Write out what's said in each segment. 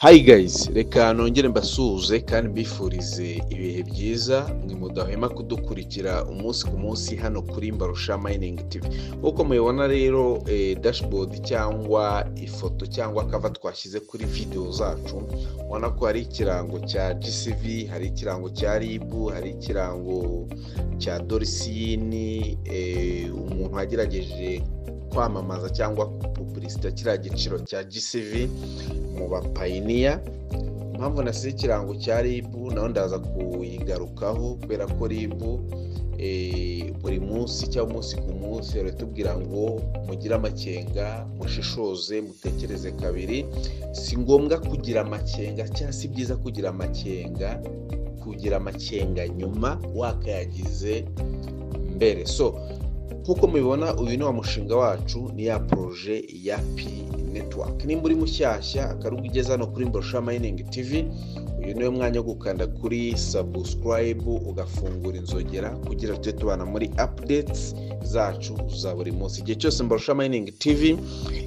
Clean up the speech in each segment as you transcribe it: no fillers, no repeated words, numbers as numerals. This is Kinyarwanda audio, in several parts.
Hi guys, reka nongere mbasuhuze kandi mbifurize ibihe byiza mwe mudahwema kudukurikira umunsi ku munsi hano kuri Mbarusha Mining TV. Uko mubibona rero dashboard cyangwa ifoto cyangwa cover twashyize kuri video zacu, ubona ko hari ikirango cya GCV, hari ikirango cya RIB, hari ikirango cya Dorsiyini, umuntu wagerageje kwamamaza cyangwa publicity kiriya giciro cya GCV mu bapayiniya. Impamvu nasize ikirango cya RIB naho ndaza kuyigarukaho kubera ko RIB buri munsi cyangwa umunsi ku munsi baratubwira ngo mugire amakenga, mushishoze, mutekereze kabiri. Si ngombwa kugira amakenga cyangwa si byiza kugira amakenga nyuma wakayagize mbere. So nkuko mubibona uyu ni wa mushinga wacu, ni ya projet ya P Network. Nimba uri mushyashya akarugu ugeze hano kuri Mbarusha Mining TV, uyu niwe mwanya wo gukanda kuri subscribe ugafungura inzogera kugira tujye tubana muri updates zacu za buri munsi. Igihe cyose Mbarusha Mining TV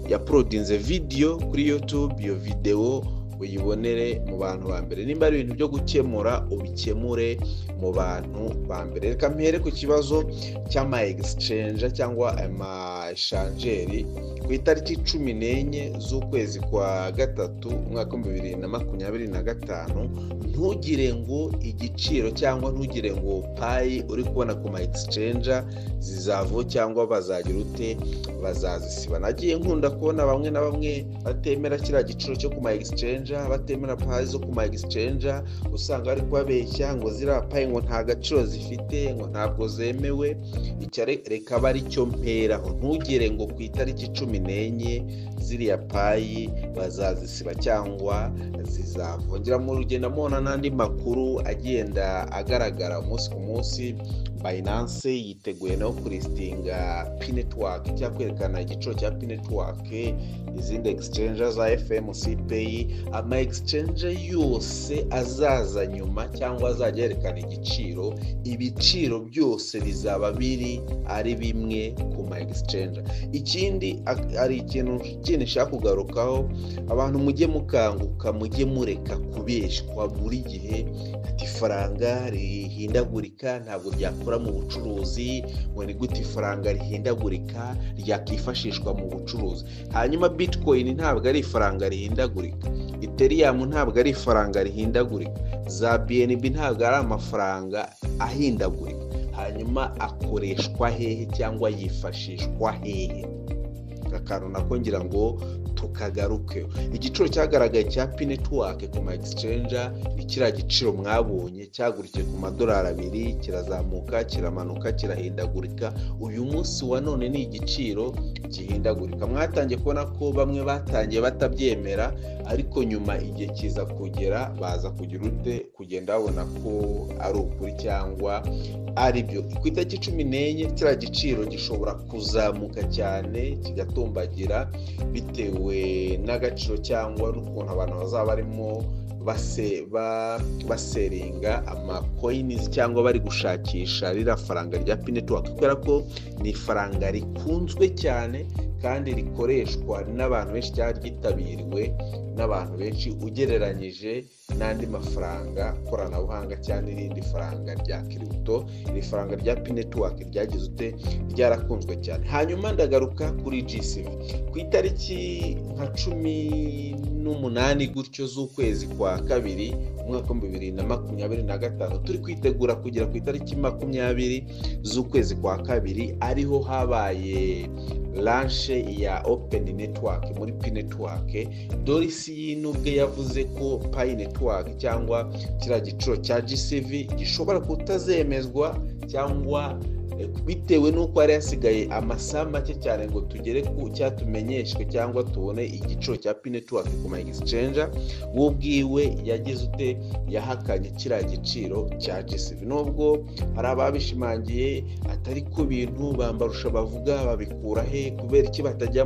yaprodinze video kuri YouTube, iyo video uyibonere mu bantu ba mbere. Nimba ari ibintu byo gukemura ubikemure mu bantu ba mbere. Reka mpere ku kibazo cy'ama exchange cyangwa ama échangeurs ku itariki 14 z'ukwezi kwa gatatu umwaka 2025. Ntugire ngo igiciro cyangwa ntugire ngo payi uri kubona ku ma exchange zizavo cyangwa bazagira ute bazazisiba. Nagiye nkunda kubona bamwe na bamwe batemera kiriya giciro cyo ku ma exchange, batemera payi zo ku ma exchange, usanga bari kubabeshya ngo zira payi ngo nta gaciro zifite, ngo ntabwo zemewe. Reka bari cyo mperaho, ntugire ngo ku itariki 14 ziriya payi bazazisiba cyangwa zizavongera. Mu rugendo mubona n'andi makuru agenda agaragara umunsi ku munsi. Binance yiteguye no kulistinga P Network cyangwa kwerekana igiciro cya P Network, izindi exchange za FMC Pay, ama exchange yose azaza nyuma cyangwa azagerekana igiciro, ibiciro byose bizaba biri ari bimwe ku ma exchange. Ikindi ari ikintu kindi nshaka kugarukaho, abantu mujye mukanguka, mujye mureka kubeshwa buri gihe ati faranga rihindagurika ntabwo ryakora mu bucuruzi, ngo ni gute ifaranga rihindagurika ryakifashishwa mu bucuruzi. Hanyuma Bitcoin ntabwo ari ifaranga rihindagurika, Ethereum ntabwo ari ifaranga rihindagurika, za BNB ntabwo ari amafaranga ahindagurika. Hanyuma akoreshwa hehe cyangwa yifashishwa hehe? Akantu nako ngira ngo tukagaruke. Igiciro cyagaragaye cya P Network ku ma exchange ni kiriya giciro mwabonye cyagurikiye ku $2, kirazamuka, kiramanuka, kirahindagurika. Uyu munsi wa none ni igiciro gihindagurika. Mwatangiye kubona ko bamwe batangiye batabyemera, ariko nyuma igihe kiza kugera baza kugira ute kugenda babona ko ari ukuri cyangwa ari byo. Ku itariki 14 kiriya giciro gishobora kuzamuka cyane kigatumbagira bitewe n'agaciro cyangwa n'ukuntu abantu bazaba barimo baseringa ama coins cyangwa bari gushakisha rira faranga rya P Network, kubera ko ni ifaranga rikunzwe cyane kandi rikoreshwa n'abantu benshi cyangwa ryitabiriwe n'abantu benshi ugereranyije n'andi mafaranga koranabuhanga cyane irindi faranga rya crypto. Iri faranga rya P Network ryagize ute ryarakunzwe cyane. Hanyuma ndagaruka kuri GCV ku itariki nka 18 gutyo z'ukwezi kwa kabiri umwaka 2025, turi kwitegura kugera ku itariki 20 z'ukwezi kwa kabiri, ariho habaye launch ya Open Network muri P Network. Dorsiyini ubwe yavuze ko Pi Network cyangwa kiriya giciro cya GCV gishobora kutazemezwa cyangwa bitewe n'uko ari hasigaye amasaha make cyane ngo tugere ku cyatumenyeshwe cyangwa tubone igiciro cya P Network ku ma exchange. Wo bwiwe yagize ute yahakanye kiriya giciro cya GCV, nubwo hari ababishimangiye atari ku bintu Bambarusha bavuga babikura he, kubera iki batajya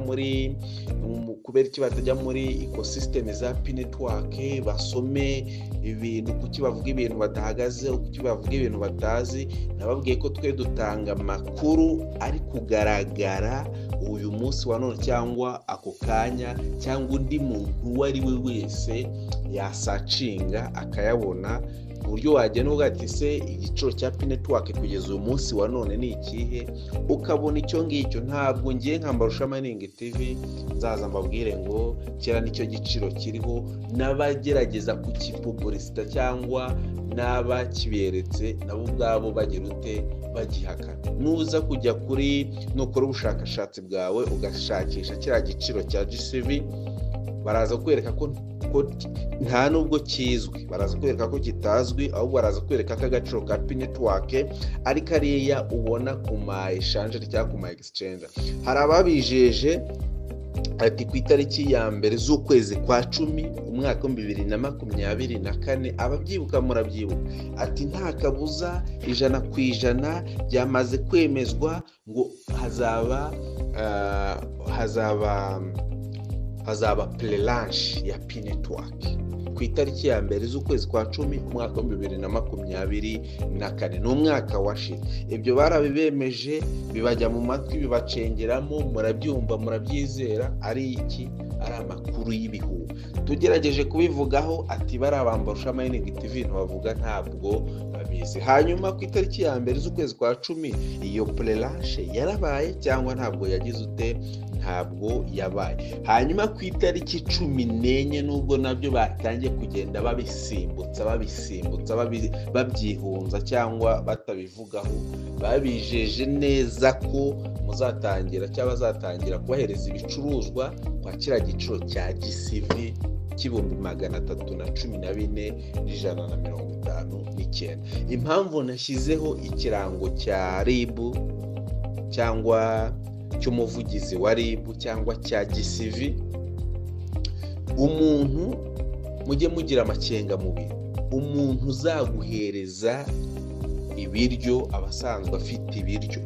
kubera iki batajya muri ecosystem za P-Network basome ibintu, kuki bavuga ibintu badahagaze, kuki bavuga ibintu batazi. Nababwiye ko twe dutanga amakuru ari kugaragara uyu munsi wa none cyangwa ako kanya, cyangwa undi muntu uwo ari we wese yasacinga akayabona, ku buryo wagenda uvuga ati se igiciro cya P-Network kugeza uyu munsi wa none ni ikihe, ukabona icyo ngicyo. Ntabwo ngiye nka Mbarusha Mining TV nzaza mbabwire ngo kera nicyo giciro kiriho, n'abagerageza kukipublicita cyangwa n'abakiberetse nabo ubwabo bagira ute bagihakana. Nuza kujya kuri nukora ubushakashatsi bwawe ugashakisha kiriya giciro cya GCV, baraza kwereka ko nta nubwo kizwi, baraza kwereka ko kitazwi, ahubwo baraza kwereka ko agaciro ka P-Network ari kariya ubona ku ma exchange cyangwa ku ma exchange. Hari ababijeje ati ku itariki ya mbere z'ukwezi kwa 10 umwaka wa 2024, ababyibuka murabyibuka, ati nta kabuza 100% byamaze kwemezwa ngo hazaba pre-launch ya P-Network ku itariki ya mbere z'ukwezi kwa 10 umwaka wa 2024. Ni umwaka washize. Ibyo barabibemeje, bibajya mu matwi, bibacengeramo, murabyumva, murabyizera. Ari iki? Ari amakuru y'ibihuha. Tugerageje kubivugaho ati barabambarusha Mining TV ntibavuga, ntabwo babizi. Hanyuma ku itariki ya mbere z'ukwezi kwa 10 iyo pre-launch yarabaye cyangwa ntabwo yagize ute? Ntabwo yabaye. Hanyuma ku itariki 14 nubwo nabyo batangiye kugenda babisimbutsa babyihunza cyangwa batabivugaho, babijeje neza ko muzatangira cyangwa bazatangira kubahereza ibicuruzwa kwa kiriya giciro cya GCV k'ibihumbi 314,159. Impamvu nashyizeho ikirango cya RIB cyangwa cy'umuvugizi wa RIB cyangwa cya GCV, umuntu mujye mugira amakenga mu bintu. Umuntu uzaguhereza ibiryo abasanzwe afite ibiryo,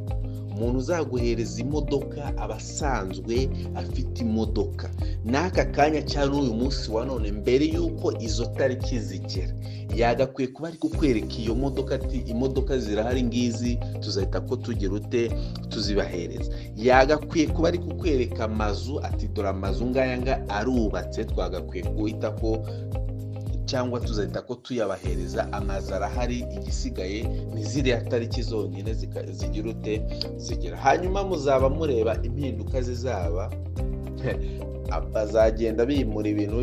umuntu uzaguhereza imodoka abasanzwe afite imodoka. N'aka kanya cyane uyu munsi wa none, mbere yuko izo tariki zigera, yagakwiye kuba ari kukwereka iyo modoka ati imodoka zirahari ngizi, tuzahita ko tugira ute tuzibahereza. Yagakwiye kuba ari kukwereka amazu ati dore amazu ngaya arubatse, twagakwiye guhita ko cyangwa tuzahita ko tuyabahereza. Amazu arahari, igisigaye ni ziriya tariki zonyine zigira ute zigera. Hanyuma muzaba mureba impinduka zizaba, bazagenda bimura ibintu.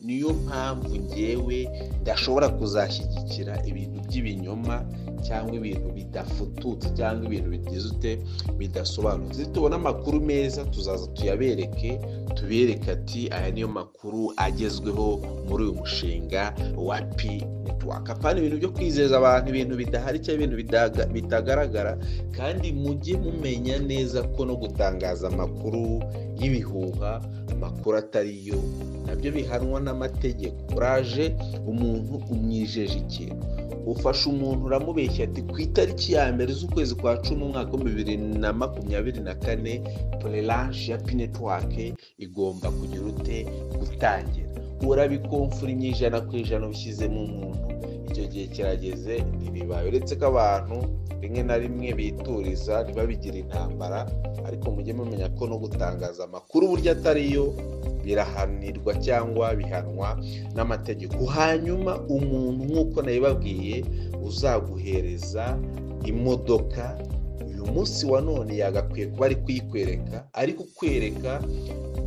Niyo mpamvu ngewe ndashobora kuzashyigikira ibintu by'ibinyoma cyangwa ibintu bidafututse cyangwa ibintu bigize ute bidasobanutse. Tubona amakuru meza tuzaza tuyabereke, tubereke ati aya niyo makuru agezweho muri uyu mushinga wa P-Network. Apana ibintu byo kwizeza abantu ibintu bidahari cyangwa ibintu bitagaragara. Kandi mujye mumenya neza ko no gutangaza amakuru y'ibihuha, amakuru atariyo, nabyo bihanwa n'amategeko. Uraje umuntu umwijeje ikintu, ufasha umuntu uramubeshya ati ku itariki ya mbere z'ukwezi kwa 10 umwaka wa 2024 pre-launch ya P-Network igomba kugira ute gutangira. Urabikomfura 100% ubishyize mu muntu, icyo gihe kirageze ntibibaye. Uretse ko abantu rimwe na rimwe bituriza ntibabigira intambara, ariko mujye mumenya ko no gutangaza amakuru burya atariyo birahanirwa cyangwa bihanwa n'amategeko. Hanyuma umuntu nk'uko nabibabwiye uzaguhereza imodoka uyu munsi wa none, yagakwiye kuba ari kuyikwereka, ari kukwereka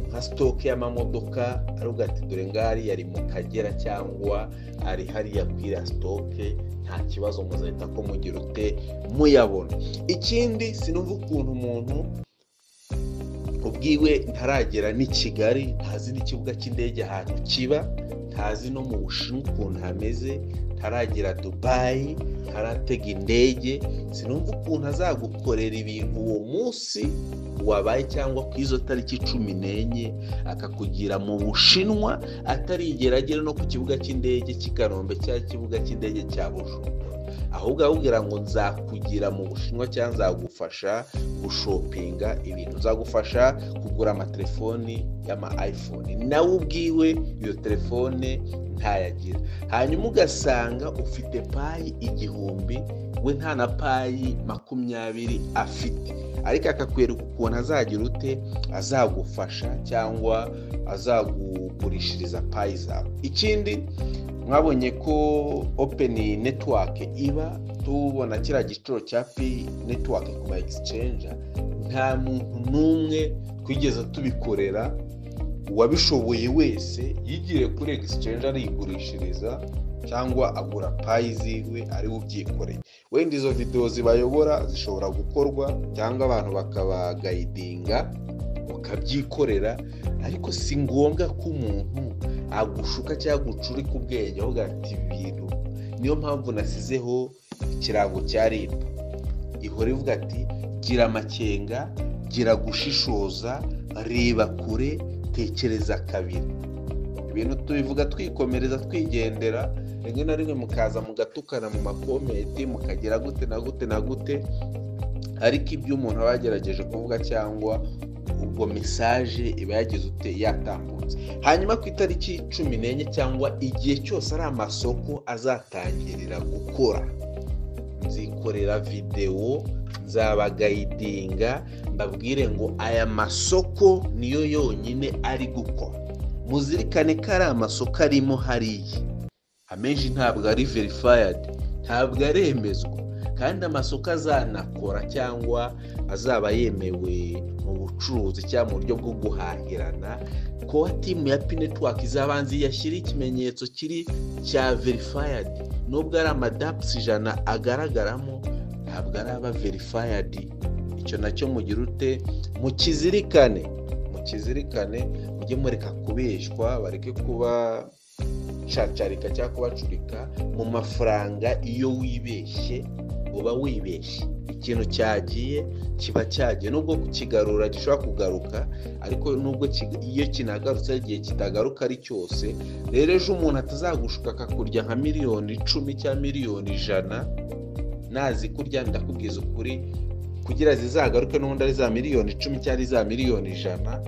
nka stock y'amamodoka, aruga ati dore ngari yari mu Kagera cyangwa ari hariya kwira stock, nta kibazo muzahita ko mugira ute muyabona. Ikindi sinumva ukuntu umuntu ubwiwe ntaragera ni Kigali, ntazi n'ikibuga cy'indege ahantu kiba, ntazi no mu Bushinwa ukuntu hameze, ntaragera Dubai, ntaratega indege. Sinumva ukuntu azagukorera ibintu uwo munsi wabaye cyangwa ku izo tariki 14 akakugira mu Bushinwa, atarigera agera no ku kibuga cy'indege cy'i Kanombe cyangwa kibuga cy'indege cya Bujumbura. ahubwo ahubwira ngo nzakugira mu Bushinwa cyangwa nzagufasha gushopinga ibintu, nzagufasha kugura amatelefoni y'ama iPhone, nawe ubwiwe iyo telefone ntayagira. Hanyuma ugasanga ufite payi 1000, we nta na payi 20 afite, ariko akakwereka ukuntu azagira ute, azagufasha cyangwa azagugurishiriza payi zawe. Ikindi mwabonye ko Open Network iba, tubona kiriya giciro cya P Network ku ma exchange, nta muntu n'umwe twigeze tubikorera uwabishoboye wese yigire kuri exchange arigurishiriza cyangwa agura payi ziwe ari ubyikoreye. Wenda izo video zibayobora zishobora gukorwa cyangwa abantu bakabagayidinga ukabyikorera, ariko si ngombwa ko umuntu agushuka cyangwa gucurika ubwenge aho gati ibintu. Niyo mpamvu nasizeho ikirango cya RIB, ihora ivuga ati gira amakenga, gira gushishoza, reba kure, tekereza kabiri. Ibintu tubivuga twikomereza twigendera, rimwe na rimwe mukaza mugatukana mu makomenti mukagira gute na gute na gute, ariko ibyo umuntu aba yagerageje kuvuga cyangwa ubwo message iba yagize ute yatambutse. Hanyuma ku itariki 14 cyangwa igihe cyose ari amasoko azatangirira gukora, nzikorera video, nzabagayidinga, mbabwire ngo aya masoko niyo yonyine ari gukora. Muzirikane ko ari amasoko arimo hariya, amenshi ntabwo ari verified, ntabwo aremezwa, kandi amasoko azanakora cyangwa azaba yemewe mu bucuruzi cyangwa mu buryo bwo guhahirana, ko timu ya P Network izabanza yashyira ikimenyetso kiri cya verified. Nubwo ari amadaps 100 agaragaramo, ntabwo ari aba verified. Icyo nacyo mugira ute, mukizirikane, mujye mureka kubeshwa, bareke kuba cacarika cyangwa kubacurika mu mafaranga. Iyo wibeshye uba wibeshye, ikintu cyagiye kiba cyagiye, nubwo kukigarura gishobora kugaruka, ariko nubwo iyo kinagarutse igihe kitagaruka ari cyose. Rero ejo umuntu atazagushuka akakurya nka miliyoni 10 cyangwa miliyoni 100, nazi kurya ndakubwiza ukuri, kugira zizagaruke n'undi ari za miliyoni 10 cyangwa za miliyoni 100,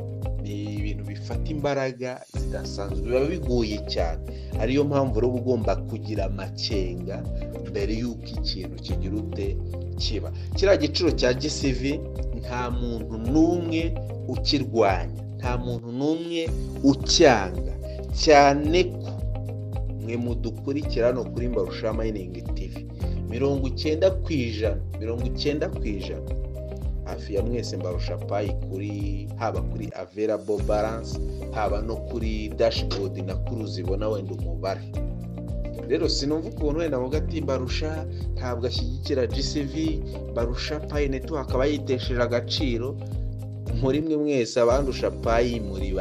ni ibintu bifata imbaraga zidasanzwe, biba bigoye cyane. Ariyo mpamvu rero ugomba kugira amakenga mbere y'uko ikintu kigira ute kiba. Kiriya giciro cya GCV nta muntu n'umwe ukirwanya, nta muntu n'umwe ucyanga, cyane ko mwe mudukurikira no kuri Mbarusha Mining TV 90% hafi ya mwese mbarusha payi kuri, haba kuri available balance, haba no kuri dashboard na kuruzibona wenda umubare. Rero sinumva ukuntu wenda mu gati Mbarusha ntabwo ashyigikira GCV, Mbarusha P Network akaba yitesheje agaciro. Muri mwe mwese abandusha payi muri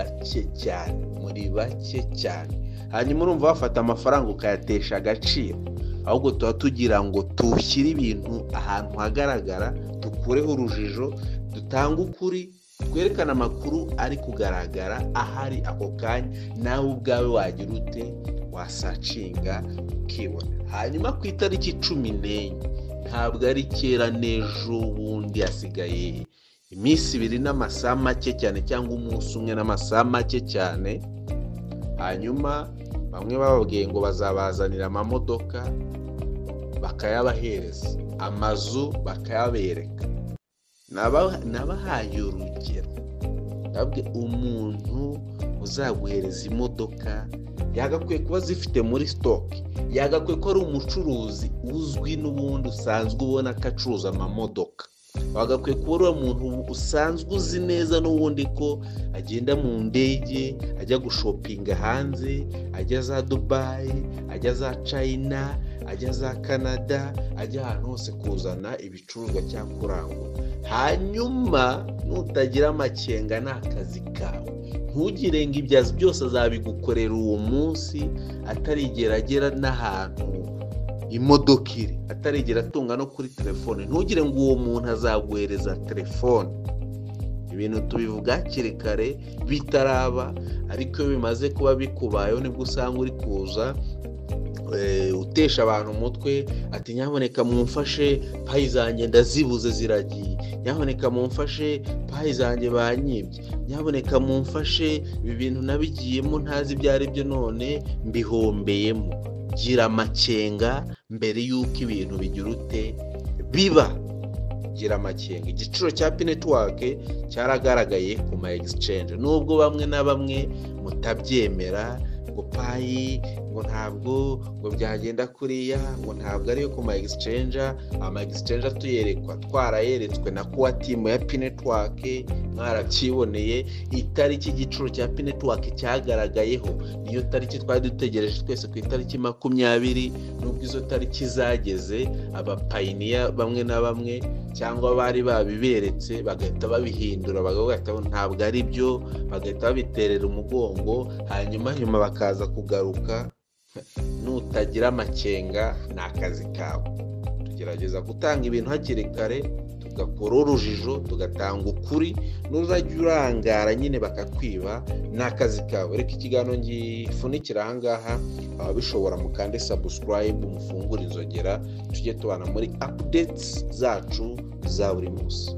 bake cyane, hanyuma urumva bafata amafaranga ukayatesha agaciro. Ahubwo tuba tugira ngo tushyire ibintu ahantu hagaragara, dukureho urujijo, dutanga ukuri, twerekana amakuru ari kugaragara ahari ako kanya, nawe ubwawe wagira ute, wasacinga ukibona. Hanyuma ku itariki 14, ntabwo ari kera, n'ejo bundi hasigaye iminsi 2 n'amasaha make cyane, cyangwa umunsi umwe n'amasaha make cyane. Hanyuma bamwe bababwiye ngo bazabazanira amamodoka bakayabahereza, amazu bakayabereka. Nabahaye urugero, nabwe umuntu uzaguhereza imodoka yagakwiye kuba zifite muri stock, yagakwiye ko ari umucuruzi uzwi n'ubundi usanzwe ubona ko acuruza amamodoka, wagakwiye kuba ari umuntu usanzwe uzi neza n'ubundi ko agenda mu ndege, ajya gushopinga hanze, ajya za Dubai, ajya za China, ajya za Canada, ajya ahantu hose kuzana ibicuruzwa cyangwa kurangura. Hanyuma nutagira amakenga n'akazi kawe, ntugire ngo ibyazi byose azabigukorera uwo munsi, atarigeragera n'ahantu imodoka iri, atarigera atunga no kuri telefone. Ntugire ngo uwo muntu azaguhereza telefone. Ibintu tubivuga hakiri kare bitaraba, ariko iyo bimaze kuba bikubayeho nibwo usanga uri kuza utesha abantu umutwe ati nyamuneka mumfashe payi zanjye ndazibuze ziragiye, nyamuneka mumfashe payi zanjye banyibye, nyamuneka mumfashe ibi bintu nabigiyemo ntazi ibyo ari byo none mbihombeyemo. Gira amakenga mbere y'uko ibintu bigira ute biba. Gira amakenga. Igiciro cya Pi Network cyaragaragaye ku ma exchange, nubwo bamwe na bamwe mutabyemera ngo payi ngo ntabwo ngo byagenda kuriya, ngo ntabwo ariyo ku ma exchange. Ama exchange tuyerekwa twarayeretswe na kuwa timu ya Pi Network, mwaracyiboneye itariki igiciro cya Pi Network cyagaragayeho niyo tariki twari dutegereje twese ku itariki 20. Nubwo izo tariki zageze, abapayiniya bamwe na bamwe cyangwa bari babiberetse bagahita babihindura, bagahita ntabwo ari byo, bagahita babiterera umugongo, hanyuma bakaza kugaruka. Nutagira amakenga ni akazi kawe. Tugerageza gutanga ibintu hakiri kare, tugakora urujijo, tugatanga ukuri. Nuzajya urangara nyine bakakwiba, ni akazi kawe. Reka ikiganiro ngifunikira ahangaha, ababishobora mukande subscribe, mufungure inzogera, tujye tubana muri updates zacu za buri munsi.